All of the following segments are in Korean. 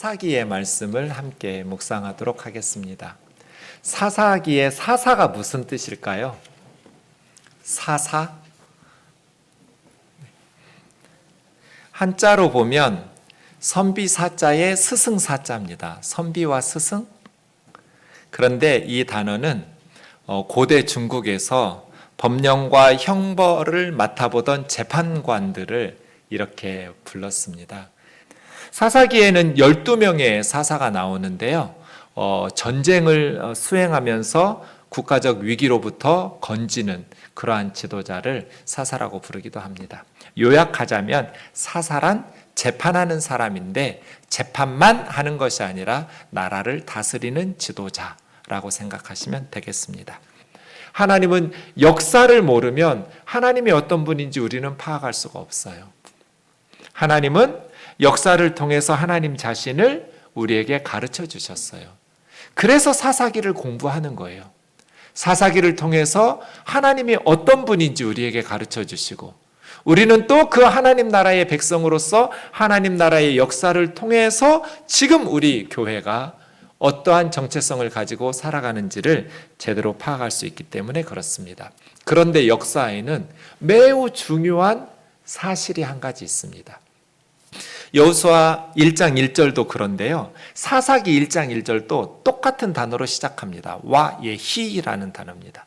사사기의 말씀을 함께 묵상하도록 하겠습니다. 사사기의 사사가 무슨 뜻일까요? 사사? 한자로 보면 선비사자의 스승사자입니다. 선비와 스승? 그런데 이 단어는 고대 중국에서 법령과 형벌을 맡아보던 재판관들을 이렇게 불렀습니다. 사사기에는 12명의 사사가 나오는데요. 전쟁을 수행하면서 국가적 위기로부터 건지는 그러한 지도자를 사사라고 부르기도 합니다. 요약하자면 사사란 재판하는 사람인데 재판만 하는 것이 아니라 나라를 다스리는 지도자라고 생각하시면 되겠습니다. 하나님은 역사를 모르면 하나님이 어떤 분인지 우리는 파악할 수가 없어요. 하나님은 역사를 통해서 하나님 자신을 우리에게 가르쳐 주셨어요. 그래서 사사기를 공부하는 거예요. 사사기를 통해서 하나님이 어떤 분인지 우리에게 가르쳐 주시고 우리는 또 그 하나님 나라의 백성으로서 하나님 나라의 역사를 통해서 지금 우리 교회가 어떠한 정체성을 가지고 살아가는지를 제대로 파악할 수 있기 때문에 그렇습니다. 그런데 역사에는 매우 중요한 사실이 한 가지 있습니다. 여호수아 1장 1절도 그런데요. 사사기 1장 1절도 똑같은 단어로 시작합니다. 와, 예, 히라는 단어입니다.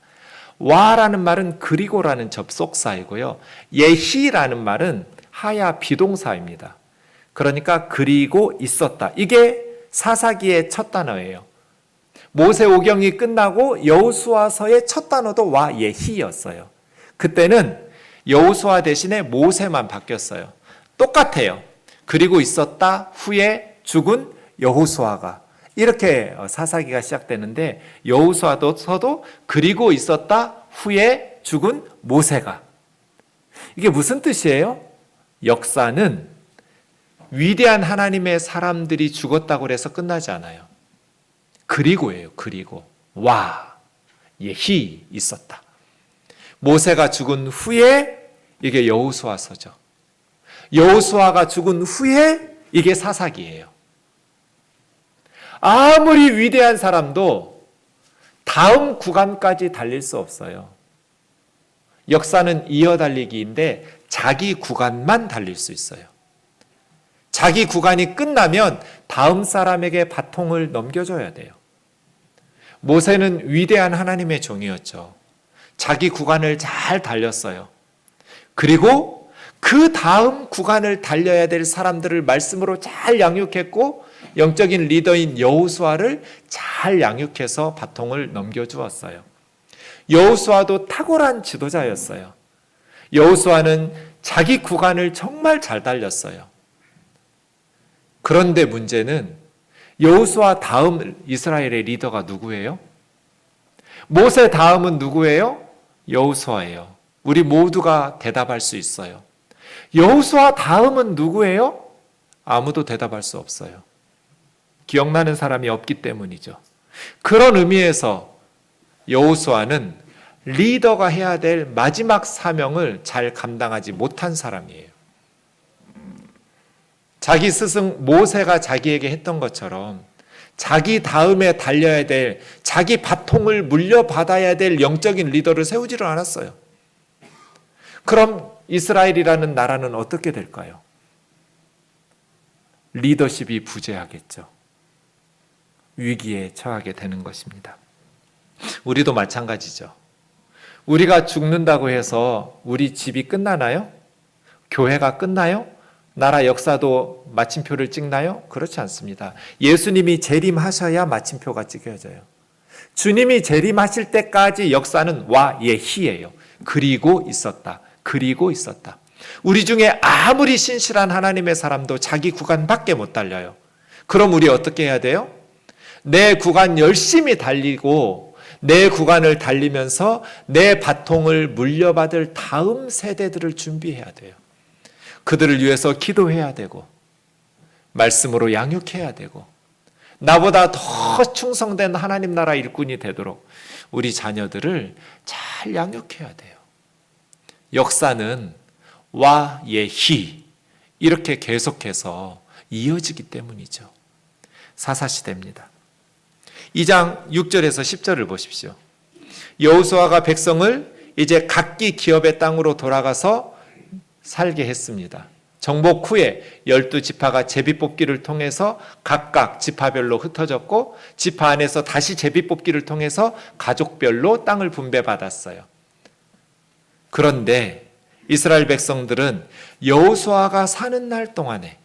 와라는 말은 그리고라는 접속사이고요. 예히라는 말은 하야 비동사입니다. 그러니까 그리고 있었다. 이게 사사기의 첫 단어예요. 모세오경이 끝나고 여호수아서의 첫 단어도 와, 예, 히였어요. 그때는 여호수아 대신에 모세만 바뀌었어요. 똑같아요. 그리고 있었다 후에 죽은 여호수아가 이렇게 사사기가 시작되는데 여호수아서도 그리고 있었다 후에 죽은 모세가 이게 무슨 뜻이에요? 역사는 위대한 하나님의 사람들이 죽었다고 해서 끝나지 않아요. 그리고예요. 그리고 와 예히 있었다. 모세가 죽은 후에 이게 여호수아서죠. 여호수아가 죽은 후에 이게 사사기예요. 아무리 위대한 사람도 다음 구간까지 달릴 수 없어요. 역사는 이어달리기인데 자기 구간만 달릴 수 있어요. 자기 구간이 끝나면 다음 사람에게 바통을 넘겨줘야 돼요. 모세는 위대한 하나님의 종이었죠. 자기 구간을 잘 달렸어요. 그리고 그 다음 구간을 달려야 될 사람들을 말씀으로 잘 양육했고 영적인 리더인 여호수아를 잘 양육해서 바통을 넘겨주었어요. 여호수아도 탁월한 지도자였어요. 여호수아는 자기 구간을 정말 잘 달렸어요. 그런데 문제는 여호수아 다음 이스라엘의 리더가 누구예요? 모세 다음은 누구예요? 여호수아예요. 우리 모두가 대답할 수 있어요. 여호수아 다음은 누구예요? 아무도 대답할 수 없어요. 기억나는 사람이 없기 때문이죠. 그런 의미에서 여호수아는 리더가 해야 될 마지막 사명을 잘 감당하지 못한 사람이에요. 자기 스승 모세가 자기에게 했던 것처럼 자기 다음에 달려야 될 자기 바통을 물려받아야 될 영적인 리더를 세우지를 않았어요. 그럼 이스라엘이라는 나라는 어떻게 될까요? 리더십이 부재하겠죠. 위기에 처하게 되는 것입니다. 우리도 마찬가지죠. 우리가 죽는다고 해서 우리 집이 끝나나요? 교회가 끝나요? 나라 역사도 마침표를 찍나요? 그렇지 않습니다. 예수님이 재림하셔야 마침표가 찍혀져요. 주님이 재림하실 때까지 역사는 와, 예, 히예요. 그리고 있었다. 그리고 있었다. 우리 중에 아무리 신실한 하나님의 사람도 자기 구간밖에 못 달려요. 그럼 우리 어떻게 해야 돼요? 내 구간 열심히 달리고 내 구간을 달리면서 내 바통을 물려받을 다음 세대들을 준비해야 돼요. 그들을 위해서 기도해야 되고 말씀으로 양육해야 되고 나보다 더 충성된 하나님 나라 일꾼이 되도록 우리 자녀들을 잘 양육해야 돼요. 역사는 와, 예, 히 이렇게 계속해서 이어지기 때문이죠. 사사시대입니다. 2장 6절에서 10절을 보십시오. 여호수아가 백성을 이제 각기 기업의 땅으로 돌아가서 살게 했습니다. 정복 후에 12지파가 제비뽑기를 통해서 각각 지파별로 흩어졌고 지파 안에서 다시 제비뽑기를 통해서 가족별로 땅을 분배받았어요. 그런데 이스라엘 백성들은 여호수아가 사는 날 동안에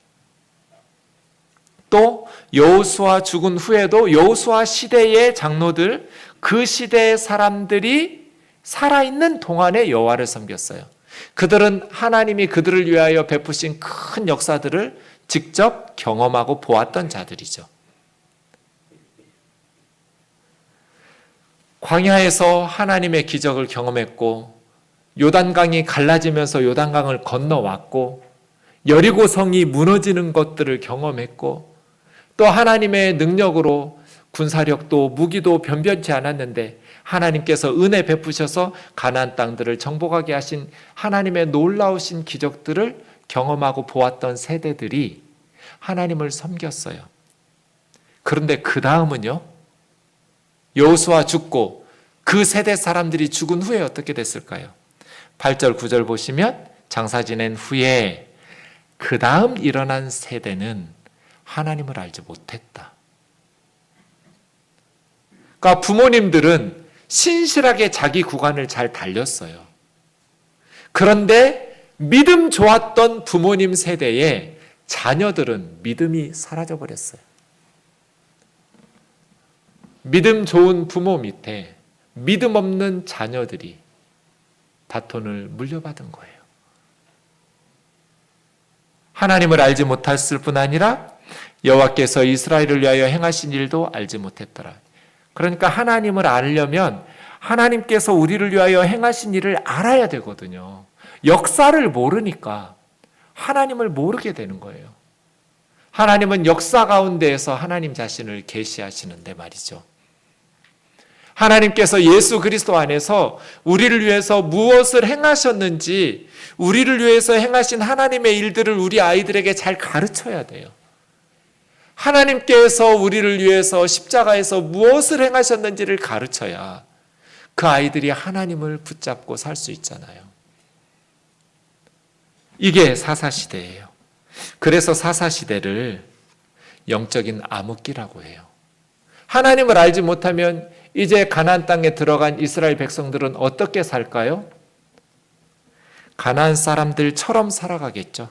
또 여호수아 죽은 후에도 여호수아 시대의 장로들, 그 시대의 사람들이 살아있는 동안에 여호와를 섬겼어요. 그들은 하나님이 그들을 위하여 베푸신 큰 역사들을 직접 경험하고 보았던 자들이죠. 광야에서 하나님의 기적을 경험했고 요단강이 갈라지면서 요단강을 건너왔고 여리고 성이 무너지는 것들을 경험했고 또 하나님의 능력으로 군사력도 무기도 변변치 않았는데 하나님께서 은혜 베푸셔서 가나안 땅들을 정복하게 하신 하나님의 놀라우신 기적들을 경험하고 보았던 세대들이 하나님을 섬겼어요. 그런데 그 다음은요, 여호수아 죽고 그 세대 사람들이 죽은 후에 어떻게 됐을까요? 8절 9절 보시면 장사 지낸 후에 그 다음 일어난 세대는 하나님을 알지 못했다. 그러니까 부모님들은 신실하게 자기 구간을 잘 달렸어요. 그런데 믿음 좋았던 부모님 세대의 자녀들은 믿음이 사라져 버렸어요. 믿음 좋은 부모 밑에 믿음 없는 자녀들이 바톤을 물려받은 거예요. 하나님을 알지 못했을 뿐 아니라 여호와께서 이스라엘을 위하여 행하신 일도 알지 못했더라. 그러니까 하나님을 알려면 하나님께서 우리를 위하여 행하신 일을 알아야 되거든요. 역사를 모르니까 하나님을 모르게 되는 거예요. 하나님은 역사 가운데에서 하나님 자신을 계시하시는데 말이죠. 하나님께서 예수 그리스도 안에서 우리를 위해서 무엇을 행하셨는지, 우리를 위해서 행하신 하나님의 일들을 우리 아이들에게 잘 가르쳐야 돼요. 하나님께서 우리를 위해서 십자가에서 무엇을 행하셨는지를 가르쳐야 그 아이들이 하나님을 붙잡고 살 수 있잖아요. 이게 사사시대예요. 그래서 사사시대를 영적인 암흑기라고 해요. 하나님을 알지 못하면 이제 가나안 땅에 들어간 이스라엘 백성들은 어떻게 살까요? 가나안 사람들처럼 살아가겠죠.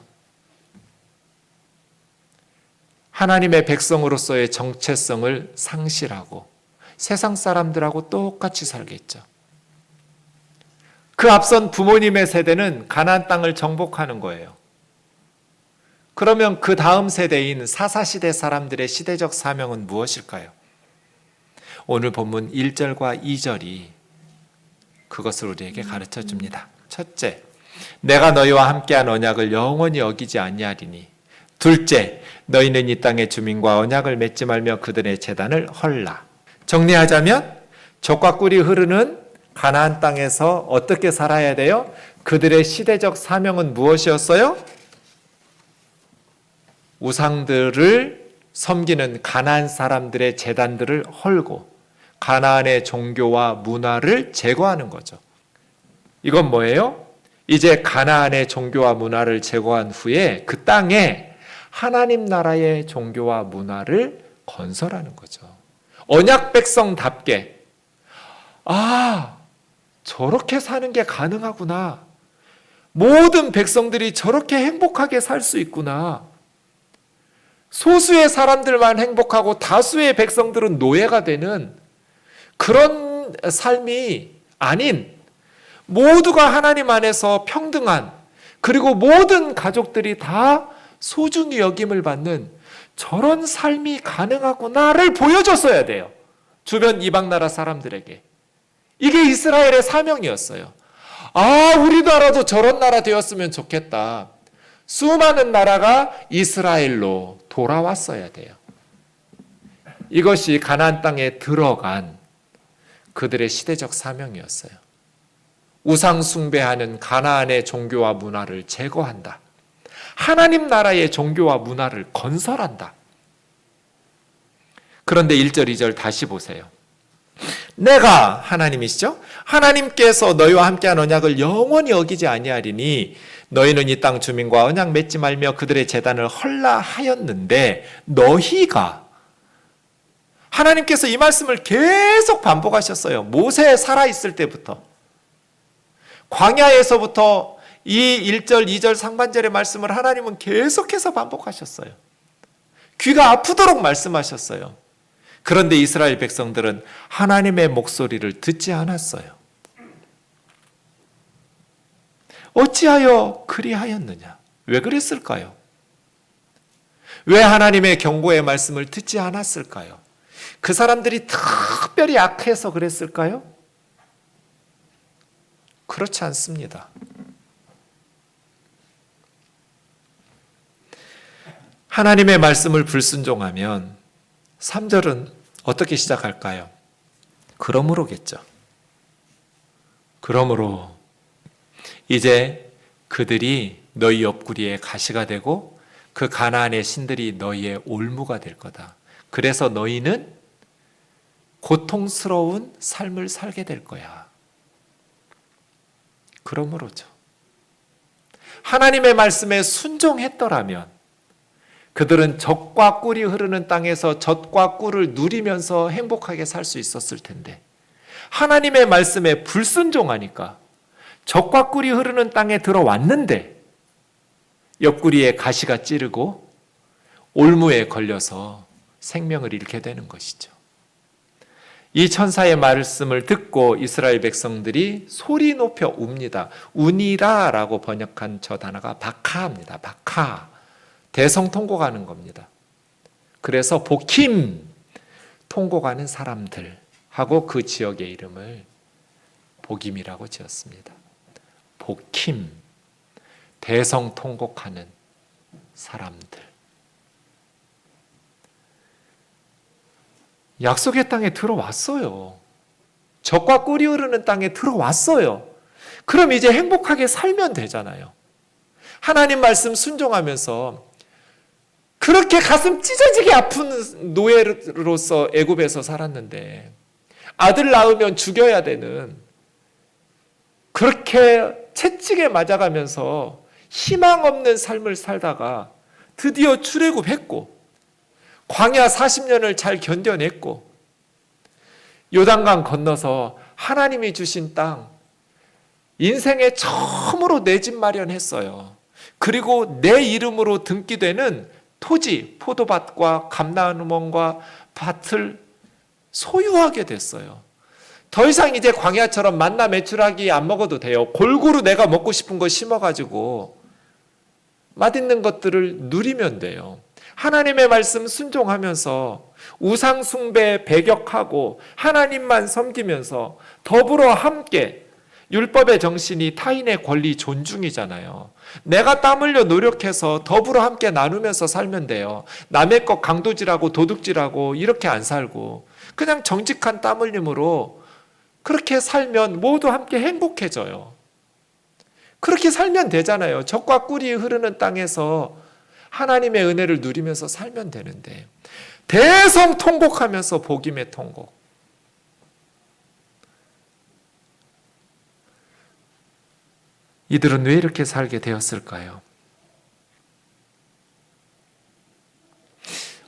하나님의 백성으로서의 정체성을 상실하고 세상 사람들하고 똑같이 살겠죠. 그 앞선 부모님의 세대는 가나안 땅을 정복하는 거예요. 그러면 그 다음 세대인 사사시대 사람들의 시대적 사명은 무엇일까요? 오늘 본문 1절과 2절이 그것을 우리에게 가르쳐 줍니다. 첫째, 내가 너희와 함께한 언약을 영원히 어기지 아니하리니. 둘째, 너희는 이 땅의 주민과 언약을 맺지 말며 그들의 제단을 헐라. 정리하자면 젖과 꿀이 흐르는 가나안 땅에서 어떻게 살아야 돼요? 그들의 시대적 사명은 무엇이었어요? 우상들을 섬기는 가나안 사람들의 제단들을 헐고 가나안의 종교와 문화를 제거하는 거죠. 이건 뭐예요? 이제 가나안의 종교와 문화를 제거한 후에 그 땅에 하나님 나라의 종교와 문화를 건설하는 거죠. 언약 백성답게 저렇게 사는 게 가능하구나. 모든 백성들이 저렇게 행복하게 살 수 있구나. 소수의 사람들만 행복하고 다수의 백성들은 노예가 되는 그런 삶이 아닌 모두가 하나님 안에서 평등한, 그리고 모든 가족들이 다 소중히 여김을 받는 저런 삶이 가능하구나를 보여줬어야 돼요. 주변 이방 나라 사람들에게. 이게 이스라엘의 사명이었어요. 우리 나라도 저런 나라 되었으면 좋겠다. 수많은 나라가 이스라엘로 돌아왔어야 돼요. 이것이 가나안 땅에 들어간 그들의 시대적 사명이었어요. 우상 숭배하는 가나안의 종교와 문화를 제거한다. 하나님 나라의 종교와 문화를 건설한다. 그런데 1절, 2절 다시 보세요. 내가 하나님이시죠? 하나님께서 너희와 함께한 언약을 영원히 어기지 아니하리니 너희는 이 땅 주민과 언약 맺지 말며 그들의 제단을 헐라 하였는데 너희가 하나님께서 이 말씀을 계속 반복하셨어요. 모세 살아있을 때부터. 광야에서부터 이 1절, 2절 상반절의 말씀을 하나님은 계속해서 반복하셨어요. 귀가 아프도록 말씀하셨어요. 그런데 이스라엘 백성들은 하나님의 목소리를 듣지 않았어요. 어찌하여 그리하였느냐? 왜 그랬을까요? 왜 하나님의 경고의 말씀을 듣지 않았을까요? 그 사람들이 특별히 악해서 그랬을까요? 그렇지 않습니다. 하나님의 말씀을 불순종하면 3절은 어떻게 시작할까요? 그러므로겠죠. 그러므로 이제 그들이 너희 옆구리에 가시가 되고 그 가나안의 신들이 너희의 올무가 될 거다. 그래서 너희는 고통스러운 삶을 살게 될 거야. 그러므로죠. 하나님의 말씀에 순종했더라면 그들은 젖과 꿀이 흐르는 땅에서 젖과 꿀을 누리면서 행복하게 살 수 있었을 텐데 하나님의 말씀에 불순종하니까 젖과 꿀이 흐르는 땅에 들어왔는데 옆구리에 가시가 찌르고 올무에 걸려서 생명을 잃게 되는 것이죠. 이 천사의 말씀을 듣고 이스라엘 백성들이 소리 높여 웁니다. 우니라라고 번역한 저 단어가 바카입니다. 바카. 대성통곡하는 겁니다. 그래서 보킴, 통곡하는 사람들 하고 그 지역의 이름을 보김이라고 지었습니다. 보킴, 대성통곡하는 사람들. 약속의 땅에 들어왔어요. 젖과 꿀이 흐르는 땅에 들어왔어요. 그럼 이제 행복하게 살면 되잖아요. 하나님 말씀 순종하면서 그렇게 가슴 찢어지게 아픈 노예로서 애굽에서 살았는데 아들 낳으면 죽여야 되는 그렇게 채찍에 맞아가면서 희망 없는 삶을 살다가 드디어 출애굽했고 광야 40년을 잘 견뎌냈고 요단강 건너서 하나님이 주신 땅 인생에 처음으로 내 집 마련했어요. 그리고 내 이름으로 등기되는 토지, 포도밭과 감나무원과 밭을 소유하게 됐어요. 더 이상 이제 광야처럼 만나 메추라기 안 먹어도 돼요. 골고루 내가 먹고 싶은 거 심어가지고 맛있는 것들을 누리면 돼요. 하나님의 말씀 순종하면서 우상 숭배 배격하고 하나님만 섬기면서 더불어 함께 율법의 정신이 타인의 권리 존중이잖아요. 내가 땀 흘려 노력해서 더불어 함께 나누면서 살면 돼요. 남의 것 강도질하고 도둑질하고 이렇게 안 살고 그냥 정직한 땀 흘림으로 그렇게 살면 모두 함께 행복해져요. 그렇게 살면 되잖아요. 젖과 꿀이 흐르는 땅에서 하나님의 은혜를 누리면서 살면 되는데 대성통곡하면서 복임의 통곡. 이들은 왜 이렇게 살게 되었을까요?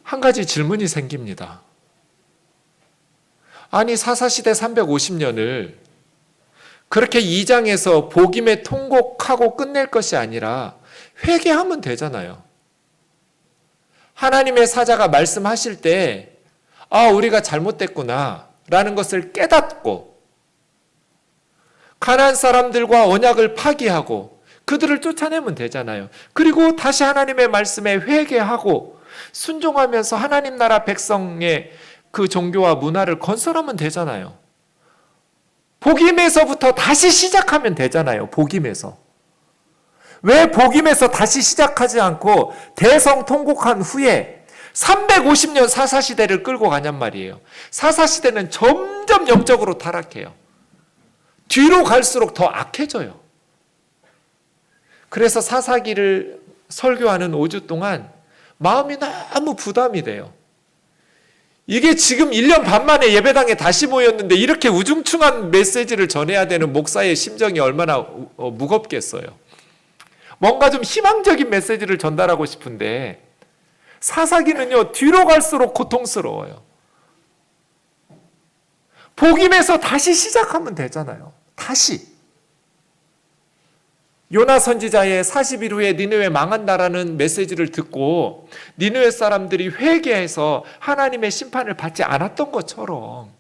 한 가지 질문이 생깁니다. 아니 사사시대 350년을 그렇게 2장에서 복임의 통곡하고 끝낼 것이 아니라 회개하면 되잖아요. 하나님의 사자가 말씀하실 때 우리가 잘못됐구나 라는 것을 깨닫고 가나안 사람들과 언약을 파기하고 그들을 쫓아내면 되잖아요. 그리고 다시 하나님의 말씀에 회개하고 순종하면서 하나님 나라 백성의 그 종교와 문화를 건설하면 되잖아요. 복임에서부터 다시 시작하면 되잖아요. 복임에서. 왜 복임에서 다시 시작하지 않고 대성통곡한 후에 350년 사사시대를 끌고 가냔 말이에요. 사사시대는 점점 영적으로 타락해요. 뒤로 갈수록 더 악해져요. 그래서 사사기를 설교하는 5주 동안 마음이 너무 부담이 돼요. 이게 지금 1년 반 만에 예배당에 다시 모였는데 이렇게 우중충한 메시지를 전해야 되는 목사의 심정이 얼마나 무겁겠어요. 뭔가 좀 희망적인 메시지를 전달하고 싶은데 사사기는요, 뒤로 갈수록 고통스러워요. 복임에서 다시 시작하면 되잖아요. 다시. 요나 선지자의 40일 후에 니느웨 망한다라는 메시지를 듣고 니느웨 사람들이 회개해서 하나님의 심판을 받지 않았던 것처럼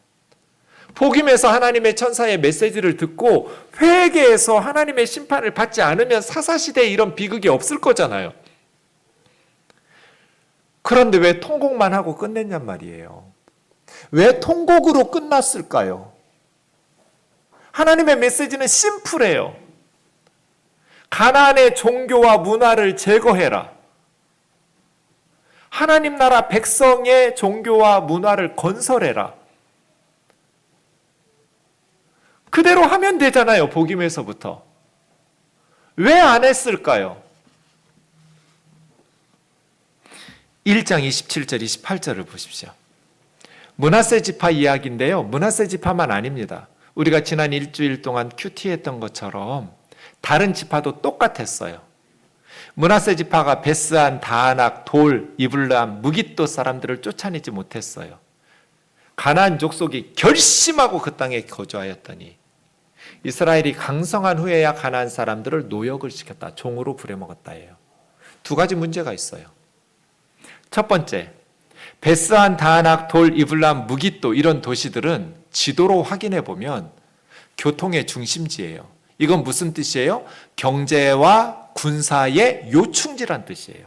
복임에서 하나님의 천사의 메시지를 듣고 회개해서 하나님의 심판을 받지 않으면 사사시대에 이런 비극이 없을 거잖아요. 그런데 왜 통곡만 하고 끝냈냔 말이에요. 왜 통곡으로 끝났을까요? 하나님의 메시지는 심플해요. 가나안의 종교와 문화를 제거해라. 하나님 나라 백성의 종교와 문화를 건설해라. 그대로 하면 되잖아요. 복임에서부터. 왜 안 했을까요? 1장 27절 28절을 보십시오. 므낫세 지파 이야기인데요. 므낫세 지파만 아닙니다. 우리가 지난 일주일 동안 큐티했던 것처럼 다른 지파도 똑같았어요. 므낫세 지파가 베스안, 다아낙, 돌, 이블람, 무깃도 사람들을 쫓아내지 못했어요. 가나안 족속이 결심하고 그 땅에 거주하였더니 이스라엘이 강성한 후에야 가나안 사람들을 노역을 시켰다. 종으로 부려먹었다예요. 두 가지 문제가 있어요. 첫 번째, 베스안, 다아낙, 돌, 이블람, 무깃도 이런 도시들은 지도로 확인해 보면 교통의 중심지예요. 이건 무슨 뜻이에요? 경제와 군사의 요충지란 뜻이에요.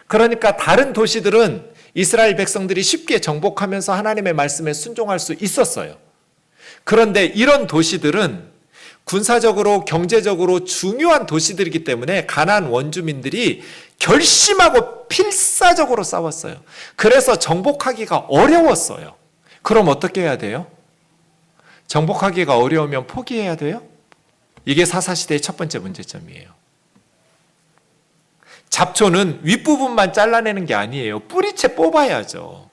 그러니까 다른 도시들은 이스라엘 백성들이 쉽게 정복하면서 하나님의 말씀에 순종할 수 있었어요. 그런데 이런 도시들은 군사적으로 경제적으로 중요한 도시들이기 때문에 가나안 원주민들이 결심하고 필사적으로 싸웠어요. 그래서 정복하기가 어려웠어요. 그럼 어떻게 해야 돼요? 정복하기가 어려우면 포기해야 돼요? 이게 사사시대의 첫 번째 문제점이에요. 잡초는 윗부분만 잘라내는 게 아니에요. 뿌리채 뽑아야죠.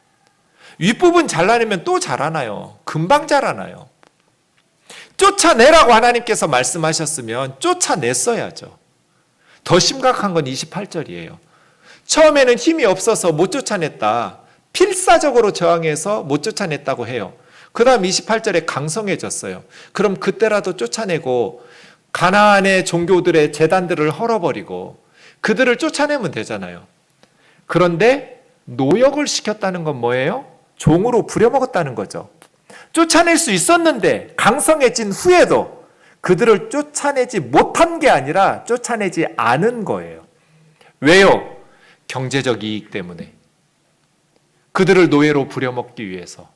윗부분 잘라내면 또 자라나요. 금방 자라나요. 쫓아내라고 하나님께서 말씀하셨으면 쫓아냈어야죠. 더 심각한 건 28절이에요. 처음에는 힘이 없어서 못 쫓아냈다. 필사적으로 저항해서 못 쫓아냈다고 해요. 그 다음 28절에 강성해졌어요. 그럼 그때라도 쫓아내고 가나안의 종교들의 제단들을 헐어버리고 그들을 쫓아내면 되잖아요. 그런데 노역을 시켰다는 건 뭐예요? 종으로 부려먹었다는 거죠. 쫓아낼 수 있었는데 강성해진 후에도 그들을 쫓아내지 못한 게 아니라 쫓아내지 않은 거예요. 왜요? 경제적 이익 때문에. 그들을 노예로 부려먹기 위해서.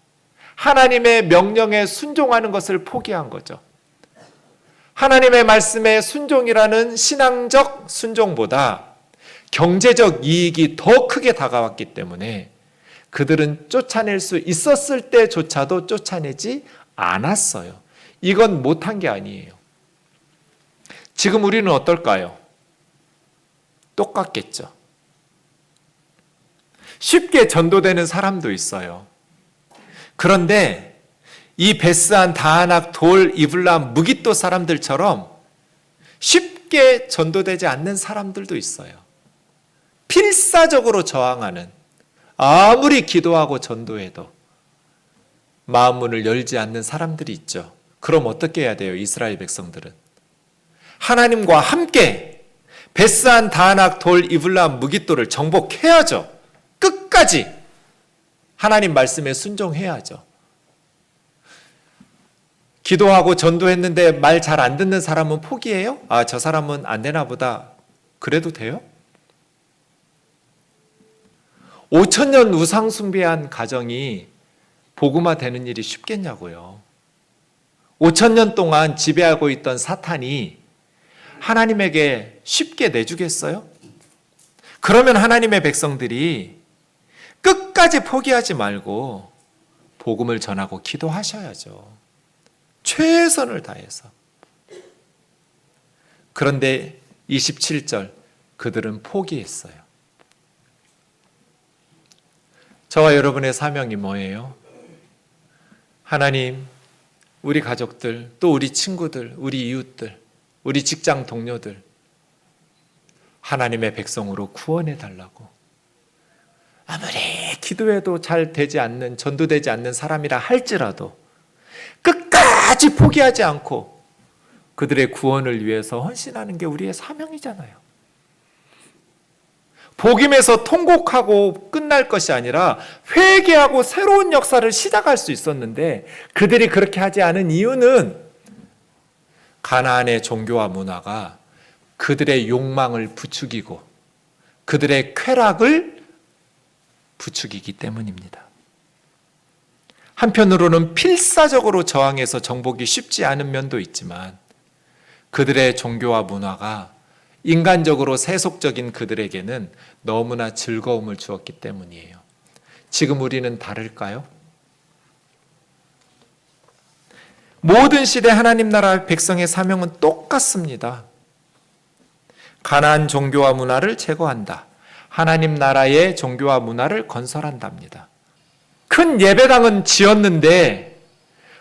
하나님의 명령에 순종하는 것을 포기한 거죠. 하나님의 말씀에 순종이라는 신앙적 순종보다 경제적 이익이 더 크게 다가왔기 때문에 그들은 쫓아낼 수 있었을 때조차도 쫓아내지 않았어요. 이건 못한 게 아니에요. 지금 우리는 어떨까요? 똑같겠죠. 쉽게 전도되는 사람도 있어요. 그런데 이 베스안, 다아낙, 돌, 이블람, 무깃도 사람들처럼 쉽게 전도되지 않는 사람들도 있어요. 필사적으로 저항하는, 아무리 기도하고 전도해도 마음 문을 열지 않는 사람들이 있죠. 그럼 어떻게 해야 돼요? 이스라엘 백성들은 하나님과 함께 베스안, 다아낙, 돌, 이블람, 무깃도를 정복해야죠. 끝까지 하나님 말씀에 순종해야죠. 기도하고 전도했는데 말 잘 안 듣는 사람은 포기해요? 아, 저 사람은 안 되나 보다. 그래도 돼요? 5,000년 우상 숭배한 가정이 복음화 되는 일이 쉽겠냐고요. 5,000년 동안 지배하고 있던 사탄이 하나님에게 쉽게 내주겠어요? 그러면 하나님의 백성들이 끝까지 포기하지 말고 복음을 전하고 기도하셔야죠. 최선을 다해서. 그런데 27절 그들은 포기했어요. 저와 여러분의 사명이 뭐예요? 하나님, 우리 가족들, 또 우리 친구들, 우리 이웃들, 우리 직장 동료들, 하나님의 백성으로 구원해 달라고. 아무리 기도해도 잘 되지 않는, 전도되지 않는 사람이라 할지라도 끝까지 포기하지 않고 그들의 구원을 위해서 헌신하는 게 우리의 사명이잖아요. 복음에서 통곡하고 끝날 것이 아니라 회개하고 새로운 역사를 시작할 수 있었는데 그들이 그렇게 하지 않은 이유는 가나안의 종교와 문화가 그들의 욕망을 부추기고 그들의 쾌락을 부추기기 때문입니다. 한편으로는 필사적으로 저항해서 정복이 쉽지 않은 면도 있지만 그들의 종교와 문화가 인간적으로 세속적인 그들에게는 너무나 즐거움을 주었기 때문이에요. 지금 우리는 다를까요? 모든 시대 하나님 나라 백성의 사명은 똑같습니다. 가나안 종교와 문화를 제거한다. 하나님 나라의 종교와 문화를 건설한답니다. 큰 예배당은 지었는데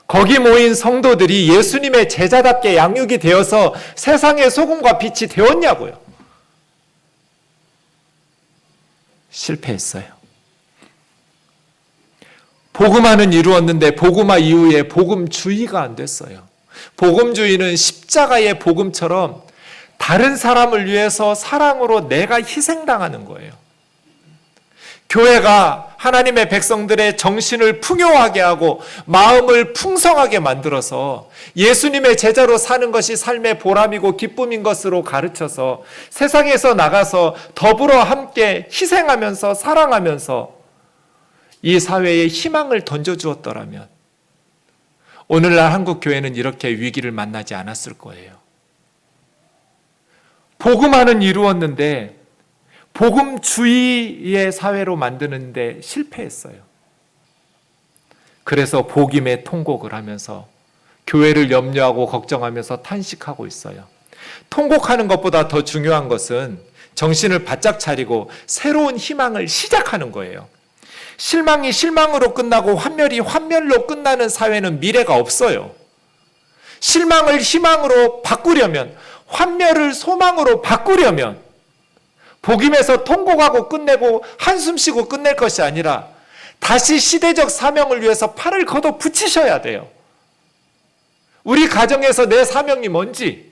거기 모인 성도들이 예수님의 제자답게 양육이 되어서 세상의 소금과 빛이 되었냐고요. 실패했어요. 복음화는 이루었는데 복음화 이후에 복음주의가 안 됐어요. 복음주의는 십자가의 복음처럼 다른 사람을 위해서 사랑으로 내가 희생당하는 거예요. 교회가 하나님의 백성들의 정신을 풍요하게 하고 마음을 풍성하게 만들어서 예수님의 제자로 사는 것이 삶의 보람이고 기쁨인 것으로 가르쳐서 세상에서 나가서 더불어 함께 희생하면서 사랑하면서 이 사회에 희망을 던져주었더라면 오늘날 한국 교회는 이렇게 위기를 만나지 않았을 거예요. 복음화는 이루었는데 복음주의의 사회로 만드는데 실패했어요. 그래서 복음의 통곡을 하면서 교회를 염려하고 걱정하면서 탄식하고 있어요. 통곡하는 것보다 더 중요한 것은 정신을 바짝 차리고 새로운 희망을 시작하는 거예요. 실망이 실망으로 끝나고 환멸이 환멸로 끝나는 사회는 미래가 없어요. 실망을 희망으로 바꾸려면, 환멸을 소망으로 바꾸려면 복음에서 통곡하고 끝내고 한숨 쉬고 끝낼 것이 아니라 다시 시대적 사명을 위해서 팔을 걷어 붙이셔야 돼요. 우리 가정에서 내 사명이 뭔지,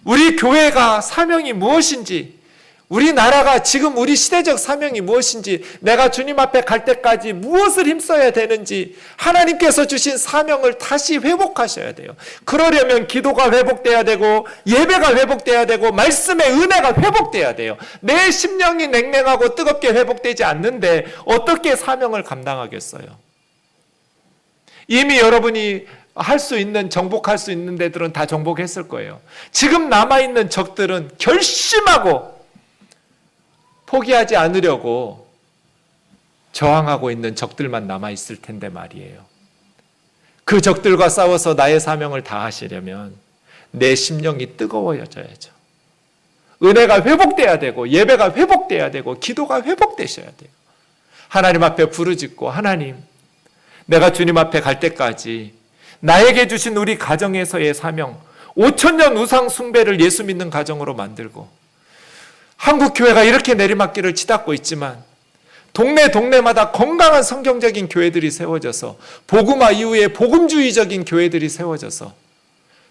우리 교회가 사명이 무엇인지, 우리나라가 지금 우리 시대적 사명이 무엇인지, 내가 주님 앞에 갈 때까지 무엇을 힘써야 되는지 하나님께서 주신 사명을 다시 회복하셔야 돼요. 그러려면 기도가 회복돼야 되고 예배가 회복돼야 되고 말씀의 은혜가 회복돼야 돼요. 내 심령이 냉랭하고 뜨겁게 회복되지 않는데 어떻게 사명을 감당하겠어요? 이미 여러분이 할 수 있는, 정복할 수 있는 데들은 다 정복했을 거예요. 지금 남아있는 적들은 결심하고 포기하지 않으려고 저항하고 있는 적들만 남아있을 텐데 말이에요. 그 적들과 싸워서 나의 사명을 다하시려면 내 심령이 뜨거워져야죠. 은혜가 회복돼야 되고 예배가 회복돼야 되고 기도가 회복되셔야 돼요. 하나님 앞에 부르짖고, 하나님, 내가 주님 앞에 갈 때까지 나에게 주신 우리 가정에서의 사명, 5,000년 우상 숭배를 예수 믿는 가정으로 만들고, 한국 교회가 이렇게 내리막길을 치닫고 있지만 동네마다 건강한 성경적인 교회들이 세워져서 복음화 이후에 복음주의적인 교회들이 세워져서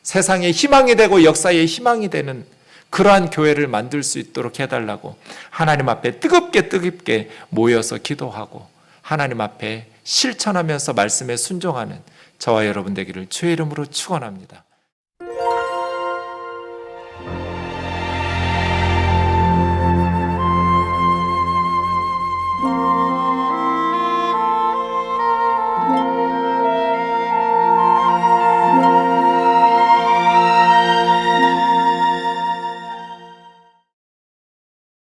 세상의 희망이 되고 역사의 희망이 되는 그러한 교회를 만들 수 있도록 해달라고 하나님 앞에 뜨겁게 모여서 기도하고 하나님 앞에 실천하면서 말씀에 순종하는 저와 여러분 되기를 주의 이름으로 축원합니다.